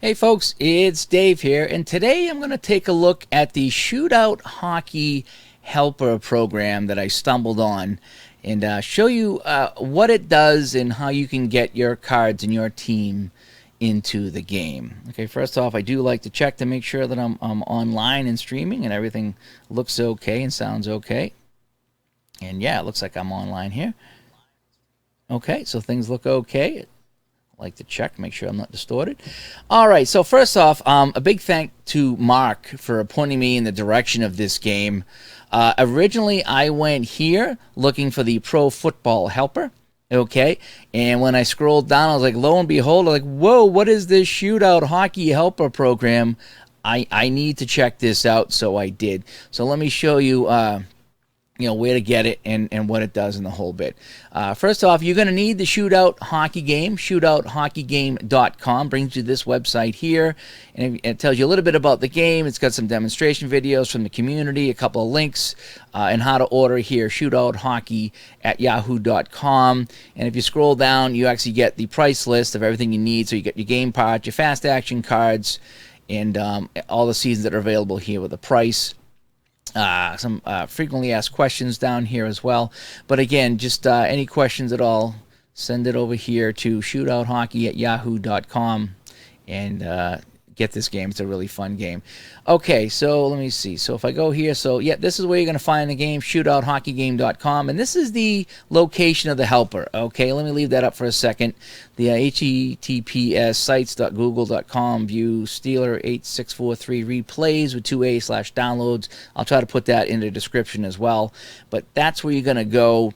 Hey folks, it's Dave here, and today I'm going to take a look at the Shootout Hockey Helper program that I stumbled on and show you what it does and how you can get your cards and your team into the game. Okay, first off, I do like to check to make sure that I'm online and streaming and everything looks okay and sounds okay. And yeah, it looks like I'm online here. Okay, so things look okay. Like to check, make sure I'm not distorted. All right, so first off, a big thank to Mark for pointing me in the direction of this game. Originally, I went here looking for the Pro Football Helper, okay? And when I scrolled down, I was like, lo and behold, I was like, whoa, what is this Shootout Hockey Helper program? I need to check this out, so I did. So let me show you where to get it and what it does in the whole bit. First off, you're going to need the Shootout Hockey Game. ShootoutHockeyGame.com brings you this website here, and it tells you a little bit about the game. It's got some demonstration videos from the community, a couple of links, and how to order here, shootouthockey@yahoo.com. And if you scroll down, you actually get the price list of everything you need. So you get your game parts, your fast action cards, and all the seasons that are available here with the price. Some frequently asked questions down here as well. But again, just any questions at all, send it over here to shootouthockey@yahoo.com and get this game. It's a really fun game. Okay, so let me see. So if I go here, so yeah, this is where you're going to find the game, shootouthockey.game.com, and this is the location of the helper. Okay, let me leave that up for a second. The https sites.google.com view Steeler 8643 replays with 2a/downloads. I'll try to put that in the description as well, but that's where you're going to go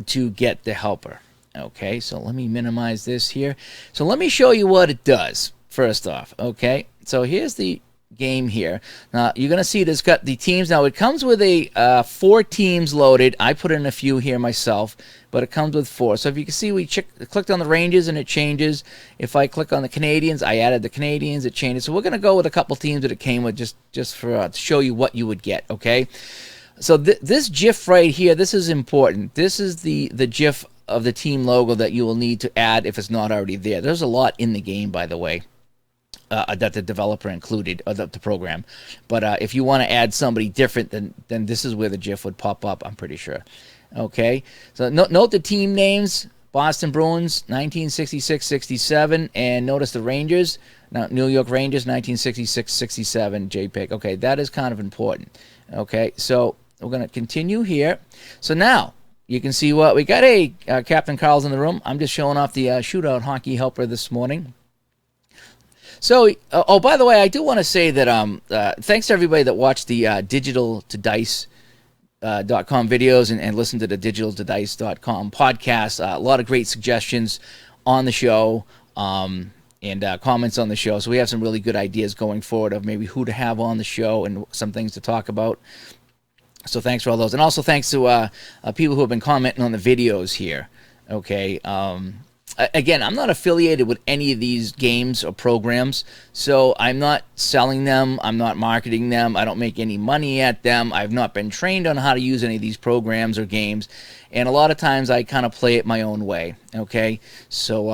to get the helper. Okay, so let me minimize this here. So let me show you what it does. First off, okay, so here's the game here. Now, you're going to see it's got the teams. Now, it comes with a 4 teams loaded. I put in a few here myself, but it comes with 4. So if you can see, we clicked on the Rangers, and it changes. If I click on the Canadians, I added the Canadians, it changes. So we're going to go with a couple teams that it came with just for to show you what you would get, okay? So this GIF right here, this is important. This is the GIF of the team logo that you will need to add if it's not already there. There's a lot in the game, by the way. That the developer included, or the program. But if you want to add somebody different, then this is where the GIF would pop up, I'm pretty sure. Okay, so note the team names: Boston Bruins, 1966-67, and notice the Rangers, now New York Rangers, 1966-67, JPEG. Okay, that is kind of important. Okay, so we're going to continue here. So now, you can see what we got. Hey, Captain Carl's in the room. I'm just showing off the Shootout Hockey Helper this morning. So, oh, by the way, I do want to say that thanks to everybody that watched the digital-to-dice.com videos and listened to the digital-to-dice.com podcast. A lot of great suggestions on the show and comments on the show. So we have some really good ideas going forward of maybe who to have on the show and some things to talk about. So thanks for all those. And also thanks to people who have been commenting on the videos here. Okay. Again, I'm not affiliated with any of these games or programs, so I'm not selling them. I'm not marketing them. I don't make any money at them. I've not been trained on how to use any of these programs or games, and a lot of times I kind of play it my own way, okay? So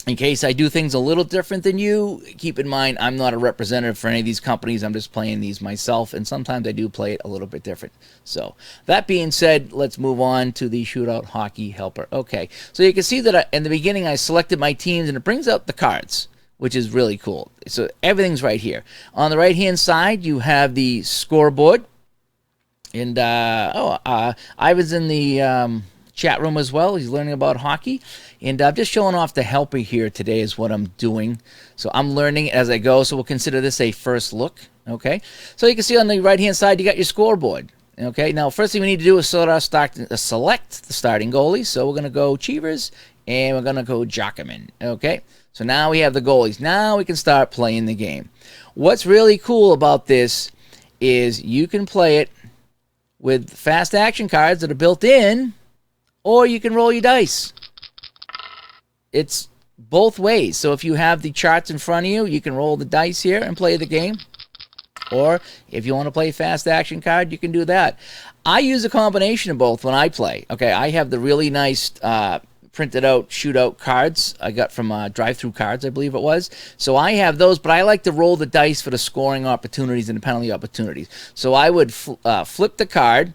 in case I do things a little different than you, keep in mind I'm not a representative for any of these companies. I'm just playing these myself, and sometimes I do play it a little bit different. So that being said, let's move on to the Shootout Hockey Helper. Okay, so you can see that in the beginning I selected my teams, and it brings out the cards, which is really cool. So everything's right here. On the right-hand side, you have the scoreboard. And, Ivan's in the chat room as well. He's learning about hockey. And I'm just showing off the helper here today is what I'm doing. So I'm learning as I go. So we'll consider this a first look. Okay. So you can see on the right-hand side, you got your scoreboard. Okay. Now, first thing we need to do is select the starting goalies. So we're going to go Cheevers and we're going to go Jockerman. Okay. So now we have the goalies. Now we can start playing the game. What's really cool about this is you can play it with fast action cards that are built in, or you can roll your dice. It's both ways. So if you have the charts in front of you, you can roll the dice here and play the game. Or if you want to play fast action card, you can do that. I use a combination of both when I play. Okay, I have the really nice printed out shootout cards I got from Drive-Thru Cards, I believe it was. So I have those, but I like to roll the dice for the scoring opportunities and the penalty opportunities. So I would flip the card,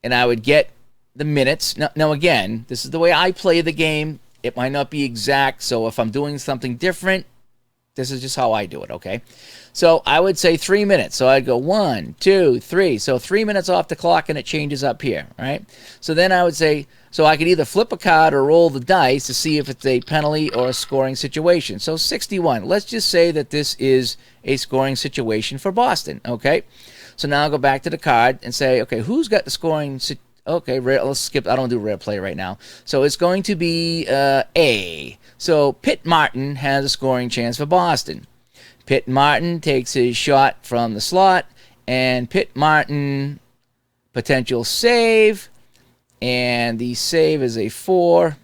and I would get the minutes. Now, again, this is the way I play the game. It might not be exact, so if I'm doing something different, this is just how I do it, okay? So I would say 3 minutes. So I'd go 1, 2, 3. So 3 minutes off the clock, and it changes up here, right? So then I would say, so I could either flip a card or roll the dice to see if it's a penalty or a scoring situation. So 61. Let's just say that this is a scoring situation for Boston, okay? So now I'll go back to the card and say, okay, who's got the scoring situation? Okay, let's skip. I don't do rare play right now. So it's going to be A. So Pitt Martin has a scoring chance for Boston. Pitt Martin takes his shot from the slot, and Pitt Martin potential save, and the save is a 4.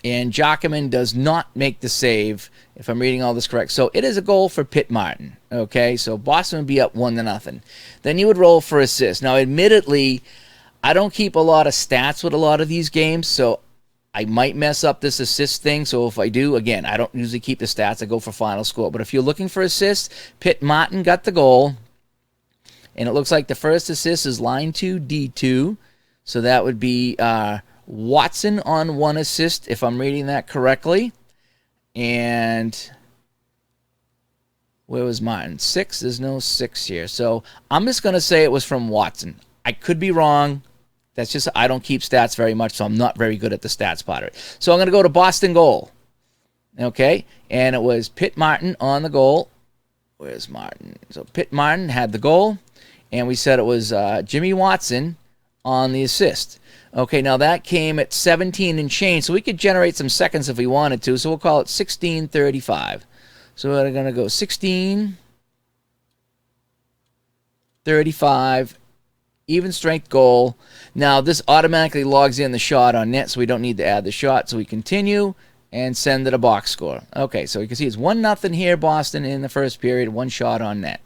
And Jockerman does not make the save, if I'm reading all this correct. So it is a goal for Pitt Martin. Okay, so Boston would be up 1-0. Then you would roll for assist. Now, admittedly, I don't keep a lot of stats with a lot of these games, so I might mess up this assist thing. So if I do, again, I don't usually keep the stats. I go for final score. But if you're looking for assists, Pitt Martin got the goal. And it looks like the first assist is line 2, D2. So that would be Watson on 1 assist, if I'm reading that correctly. And where was Martin? 6? There's no 6 here. So I'm just going to say it was from Watson. I could be wrong. That's just, I don't keep stats very much, so I'm not very good at the stats part of it. So I'm going to go to Boston goal. Okay? And it was Pitt Martin on the goal. Where's Martin? So Pitt Martin had the goal, and we said it was Jimmy Watson on the assist. Okay, now that came at 17 and change, so we could generate some seconds if we wanted to, so we'll call it 16:35. So we're going to go 16:35. Even strength goal. Now, this automatically logs in the shot on net, so we don't need to add the shot. So we continue and send it a box score. Okay, so you can see it's 1-0 here, Boston, in the first period, 1 shot on net.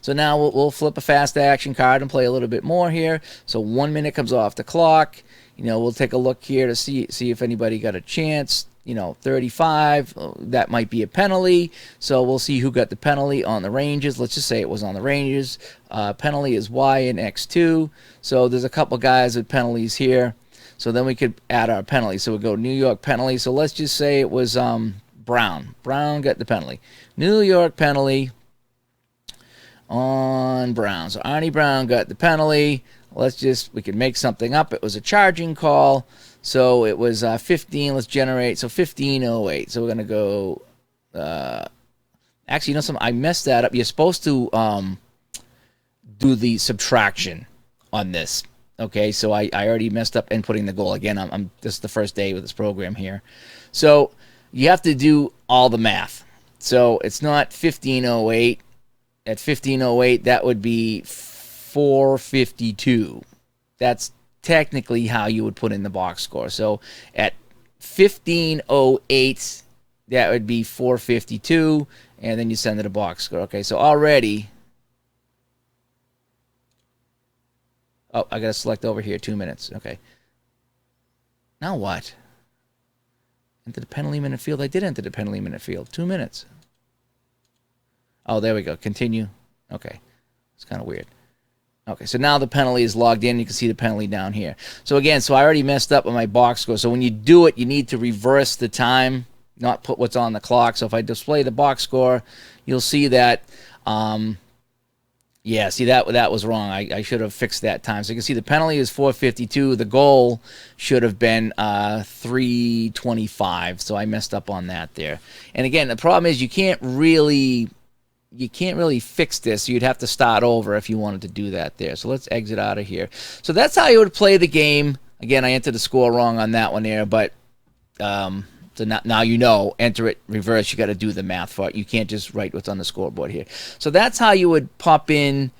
So now we'll flip a fast action card and play a little bit more here. So 1 minute comes off the clock. You know, we'll take a look here to see if anybody got a chance. You know, 35, that might be a penalty. So we'll see who got the penalty on the Rangers. Let's just say it was on the Rangers. Penalty is Y and X2. So there's a couple guys with penalties here. So then we could add our penalty. So we'll go New York penalty. So let's just say it was Brown. Brown got the penalty. New York penalty on Brown. So Arnie Brown got the penalty. We could make something up. It was a charging call. So it was 15. Let's generate. So 15:08. So we're going to go. Actually, you know something? I messed that up. You're supposed to do the subtraction on this. Okay, so I already messed up inputting the goal. Again, this is the first day with this program here. So you have to do all the math. So it's not 15:08. At 15:08, that would be 452. That's technically how you would put in the box score. So at 15:08, that would be 452, and then you send it a box score. Okay, so already, oh, I got to select over here 2 minutes. Okay. Now what? Enter the penalty minute field. I did enter the penalty minute field. 2 minutes. Oh, there we go. Continue. Okay. It's kind of weird. Okay, so now the penalty is logged in. You can see the penalty down here. So again, I already messed up on my box score. So when you do it, you need to reverse the time, not put what's on the clock. So if I display the box score, you'll see that, yeah, see that was wrong. I should have fixed that time. So you can see the penalty is 452. The goal should have been 325. So I messed up on that there. And again, the problem is you can't really fix this. You'd have to start over if you wanted to do that there. So let's exit out of here. So that's how you would play the game. Again, I entered the score wrong on that one there, but so now you know, enter it, reverse. You got to do the math for it. You can't just write what's on the scoreboard here. So that's how you would pop in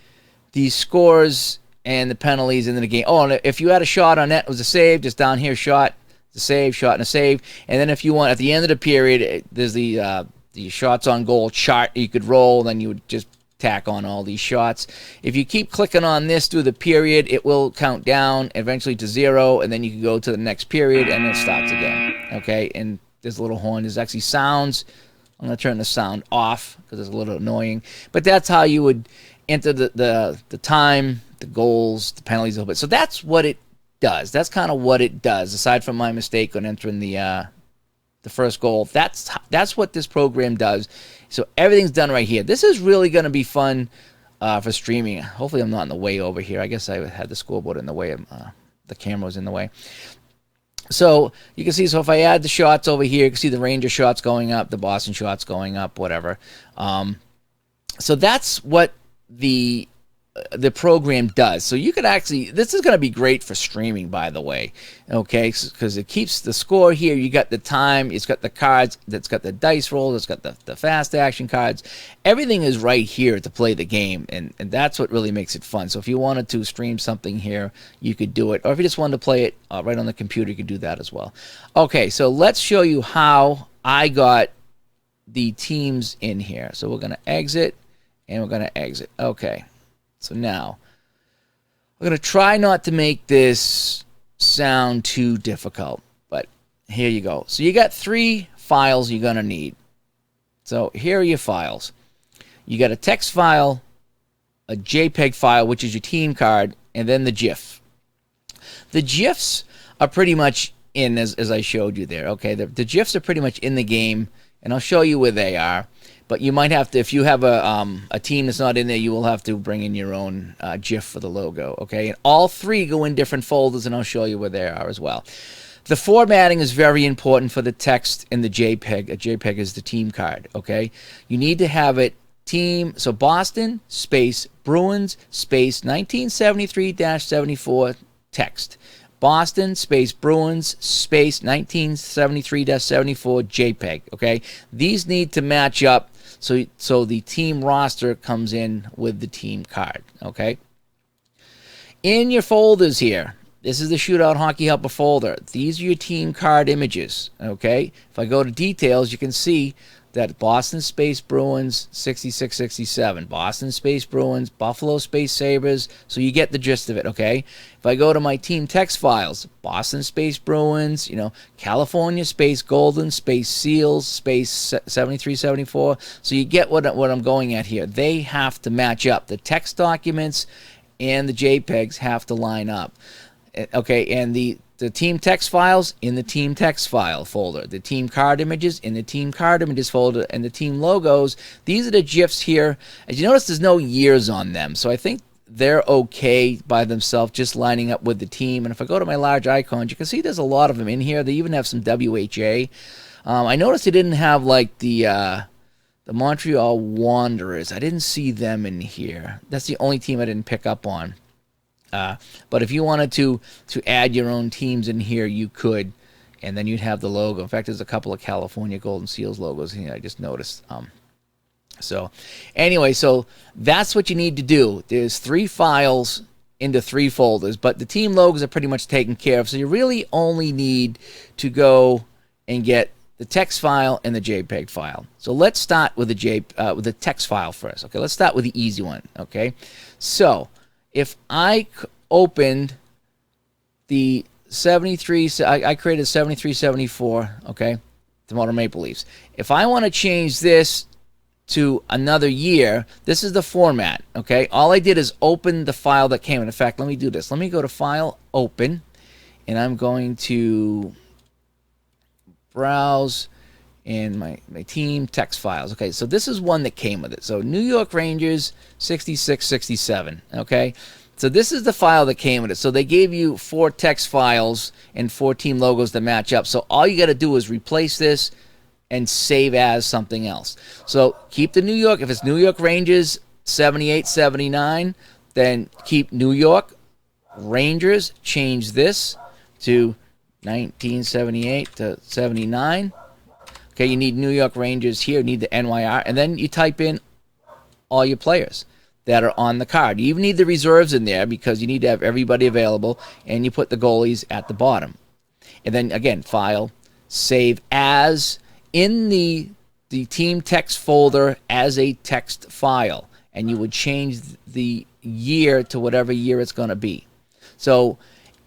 these scores and the penalties into the game. Oh, and if you had a shot on net, it was a save. Just down here, shot, the save, shot, and a save. And then if you want, at the end of the period, there's the shots on goal chart you could roll. Then you would just tack on all these shots. If you keep clicking on this through the period, it will count down eventually to 0, and then you can go to the next period, and it starts again. Okay, and there's a little horn. There's actually sounds. I'm going to turn the sound off because it's a little annoying. But that's how you would enter the time, the goals, the penalties, a little bit. So that's what it does. That's kind of what it does, aside from my mistake on entering the first goal. That's what this program does. So everything's done right here. This is really going to be fun for streaming. Hopefully I'm not in the way over here. I guess I had the scoreboard in the way. The camera was in the way. So you can see, so if I add the shots over here, you can see the Ranger shots going up, the Boston shots going up, whatever. So that's what the program does. So you could actually, this is going to be great for streaming, by the way, okay, because it keeps the score here. You got the time, it's got the cards, it's got the dice rolls, it's got the fast action cards. Everything is right here to play the game, and that's what really makes it fun. So if you wanted to stream something here, you could do it, or if you just wanted to play it right on the computer, you could do that as well. Okay, so let's show you how I got the teams in here. So we're going to exit, and we're going to exit. Okay. So now, I'm going to try not to make this sound too difficult, but here you go. So you got 3 files you're going to need. So here are your files. You got a text file, a JPEG file, which is your team card, and then the GIF. The GIFs are pretty much in, as I showed you there, okay? The GIFs are pretty much in the game, and I'll show you where they are. But you might have to, if you have a team that's not in there, you will have to bring in your own GIF for the logo, okay? And all 3 go in different folders, and I'll show you where they are as well. The formatting is very important for the text in the JPEG. A JPEG is the team card, okay? You need to have it team, so Boston space Bruins space 1973-74 text. Boston space Bruins space 1973-74 JPEG, okay? These need to match up so the team roster comes in with the team card, okay? In your folders here, this is the Shootout Hockey Helper folder. These are your team card images, okay? If I go to details, you can see that Boston space Bruins 66-67, Boston space Bruins, Buffalo space Sabres, so you get the gist of it, okay? If I go to my team text files, Boston space Bruins, California space Golden space Seals space 73-74, so you get what I'm going at here. They have to match up. The text documents and the JPEGs have to line up, okay? And the team text files in the team text file folder, the team card images in the team card images folder, and the team logos, these are the GIFs here. As you notice, there's no years on them, so I think they're okay by themselves, just lining up with the team. And if I go to my large icons, you can see there's a lot of them in here. They even have some WHA. I noticed they didn't have like the Montreal Wanderers. I didn't see them in here. That's the only team I didn't pick up on. But if you wanted to add your own teams in here, you could, and then you'd have the logo. In fact, there's a couple of California Golden Seals logos here, I just noticed. So anyway, so that's what you need to do. There's 3 files into 3 folders, but the team logos are pretty much taken care of. So you really only need to go and get the text file and the JPEG file. So let's start with the text file first. Okay, let's start with the easy one. Okay, so if I opened the 73, I created 73-74, okay, the Toronto Maple Leafs. If I want to change this to another year, this is the format, okay? All I did is open the file that came in. In fact, let me do this. Let me go to File, Open, and I'm going to browse in my team text files. Okay, so this is one that came with it. So New York Rangers 66-67, okay? So this is the file that came with it. So they gave you 4 text files and 4 team logos to match up. So all you got to do is replace this and save as something else. So keep the New York. If it's New York Rangers 78-79, then keep New York Rangers. Change this to 1978-79. Okay, you need New York Rangers here. You need the NYR. And then you type in all your players that are on the card. You even need the reserves in there because you need to have everybody available, and you put the goalies at the bottom. And then, again, File, Save As in the team text folder as a text file. and you would change the year to whatever year it's going to be. So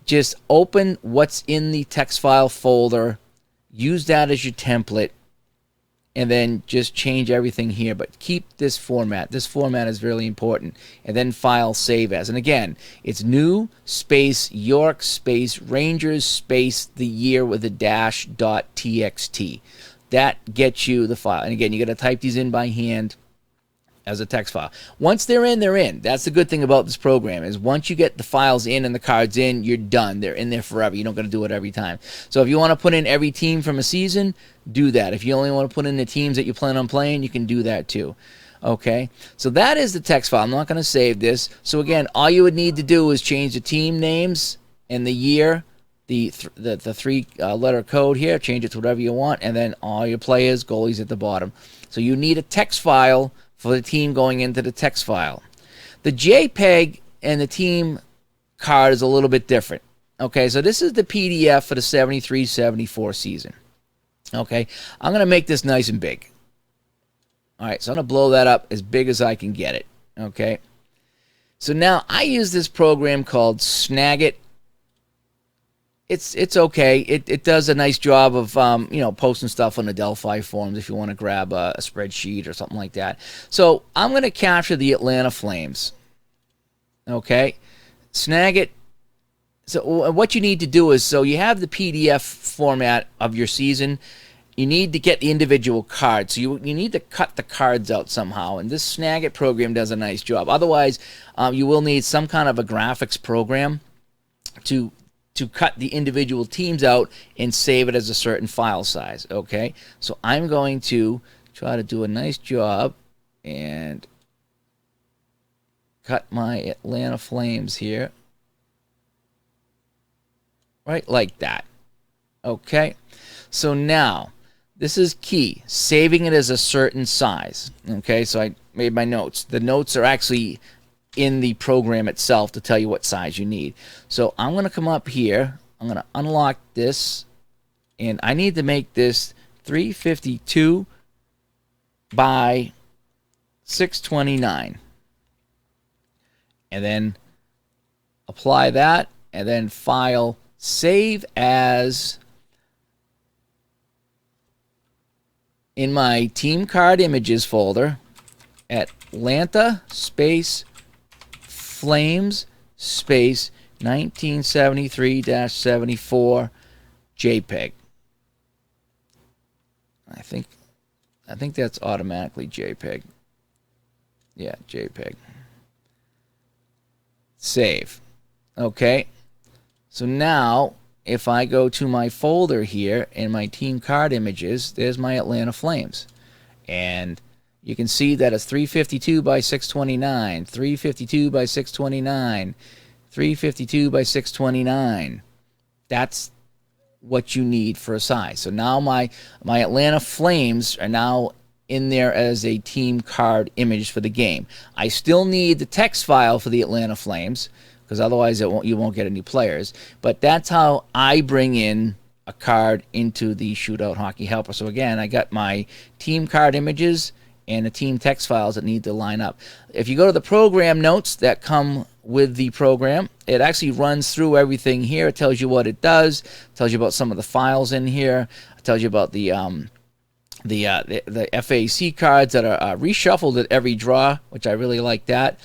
just open what's in the text file folder, use that as your template, and then just change everything here. But keep this format. This format is really important. And then file save as. And again, it's new space York space Rangers space the year with a dash .txt. That gets you the file. And again, you got to type these in by hand as a text file. Once they're in, they're in. That's the good thing about this program, is once you get the files in and the cards in, you're done. They're in there forever. You don't got to do it every time. So if you want to put in every team from a season, do that. If you only want to put in the teams that you plan on playing, you can do that too. Okay, so that is the text file. I'm not going to save this. So again, all you would need to do is change the team names and the year, the three-letter code here, change it to whatever you want, and then all your players, goalies at the bottom. So you need a text file for the team going into the text file. The JPEG and the team card is a little bit different. Okay, so this is the PDF for the 73-74 season. Okay, I'm going to make this nice and big. All right, so I'm going to blow that up as big as I can get it. Okay, so now I use this program called Snagit. It's okay. It does a nice job of posting stuff on the Delphi forums if you want to grab a spreadsheet or something like that. So I'm going to capture the Atlanta Flames. Okay, Snagit. So what you need to do is, so you have the PDF format of your season. You need to get the individual cards. So you need to cut the cards out somehow, and this Snagit program does a nice job. Otherwise, you will need some kind of a graphics program to cut the individual teams out and save it as a certain file size. Okay, so I'm going to try to do a nice job and cut my Atlanta Flames here, right like that. Okay, so now this is key, saving it as a certain size. Okay, so I made my notes. The notes are actually in the program itself to tell you what size you need. So I'm going to come up here. I'm going to unlock this, and I need to make this 352 by 629. And then apply that, and then file save as. In my team card images folder, Atlanta space Flames space 1973-74 JPEG. I think that's automatically JPEG. Yeah, JPEG. Save. Okay. So now if I go to my folder here in my team card images, there's my Atlanta Flames. And you can see that it's 352 by 629, 352 by 629, 352 by 629. That's what you need for a size. So now my Atlanta Flames are now in there as a team card image for the game. I still need the text file for the Atlanta Flames, because otherwise you won't get any players. But that's how I bring in a card into the Shootout Hockey Helper. So again, I got my team card images and the team text files that need to line up. If you go to the program notes that come with the program, it actually runs through everything here. It tells you what it does. It tells you about some of the files in here. It tells you about the FAC cards that are reshuffled at every draw, which I really like that.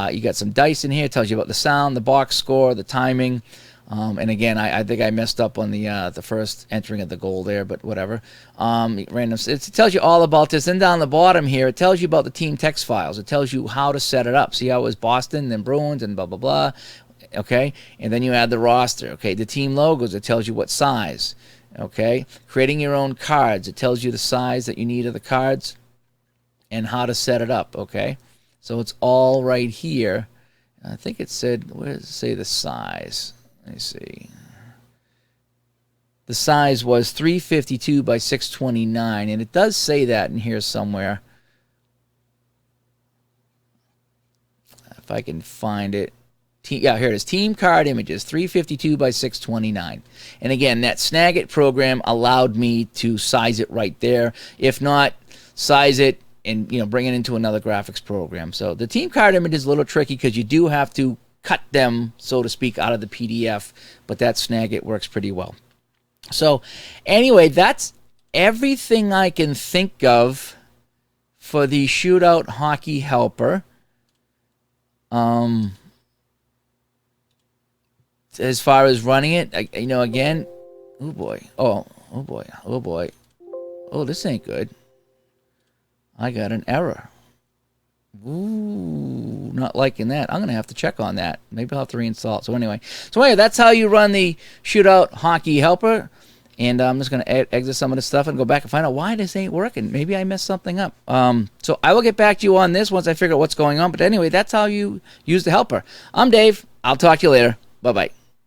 You got some dice in here. It tells you about the sound, the box score, the timing. And again, I think I messed up on the first entering of the goal there, but whatever. Random. It tells you all about this. Then down the bottom here, it tells you about the team text files. It tells you how to set it up. See how it was Boston, then Bruins, and blah, blah, blah. Okay? And then you add the roster. Okay? The team logos, it tells you what size. Okay? Creating your own cards. It tells you the size that you need of the cards and how to set it up. Okay? So it's all right here. I think it said, where does it say the size? Let me see. The size was 352 by 629, and it does say that in here somewhere. If I can find it. Yeah, here it is. Team card images, 352 by 629. And again, that Snagit program allowed me to size it right there. If not, size it and bring it into another graphics program. So the team card image is a little tricky because you do have to cut them, so to speak, out of the PDF, but that Snagit works pretty well. So anyway, that's everything I can think of for the Shootout Hockey Helper. As far as running it, again, oh boy, oh, this ain't good. I got an error. Ooh, not liking that. I'm going to have to check on that. Maybe I'll have to reinstall it. So anyway, that's how you run the Shootout Hockey Helper. And I'm just going to exit some of this stuff and go back and find out why this ain't working. Maybe I messed something up. So I will get back to you on this once I figure out what's going on. But anyway, that's how you use the helper. I'm Dave. I'll talk to you later. Bye-bye.